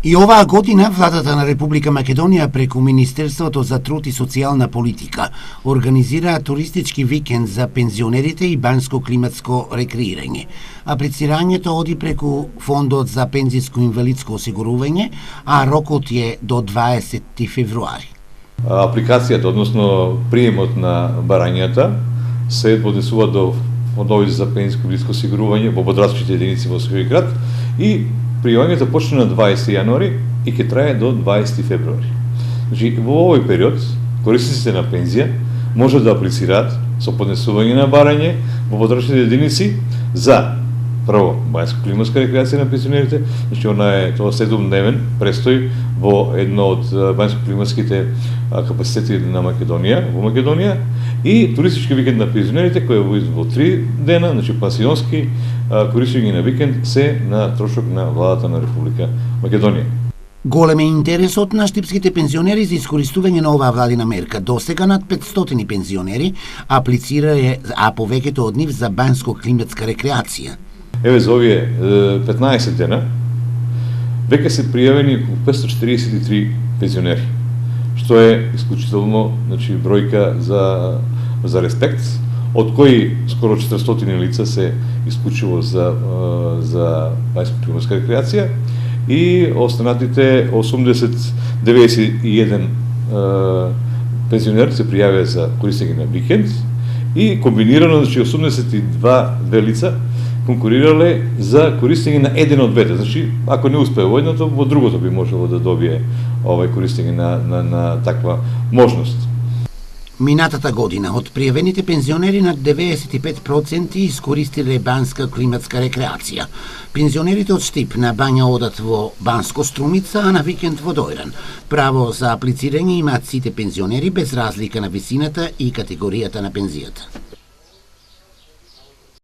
И оваа година владата на Република Македонија преку Министерството за труд и социјална политика организира туристички викенд за пензионерите и банско-климатско рекреирање. Аплицирањето оди преку Фондот за пензиско-инвалидско осигурување, а рокот е до 20 февруари. Апликацијата, односно приемот на барањата, се поднесува до фондови за пензиско-инвалидско осигурување во подразличните единици во свој град и пријавањето почне на 20 јануари и ќе трае до 20 февруари. Значи, во овој период, корисниците на пензија може да аплицираат со поднесување на барање во подразличните единици за прво банско-климатска рекреација на пензионерите, значи тоа 7-дневен престој во едно од банско-климатските капацитети на Македонија, во Македонија, и туристички викенд на пензионерите кој е во 3 дена, значи пансионски користење на викенд се на трошок на владата на Република Македонија. Голем е интересот на штипските пензионери за искористување на оваа владина мерка. Досега над 500 пензионери аплицираа, а повеќето од нив за банско-климатска рекреација. Еве за овие 15 дена веќе се пријавени 543 пензионери, што е исклучително, значи, бројка за респект, од кои скоро 400 лица се исклучило за банско-климатска рекреација и останатите 91 пензионери се пријавија за користење на викенд и комбинирано, значи, 82 лица конкурирале за користење на еден од двете. Значи, ако не успее во едното, во другото би можело да добие користење на таква можност. Минатата година од пријавените пензионери над 95% искористиле банска климатска рекреација. Пензионерите од Штип на бања одат во Банско Струмица, а на викенд во Дојран. Право за аплицирање имаат сите пензионери без разлика на висината и категоријата на пензијата.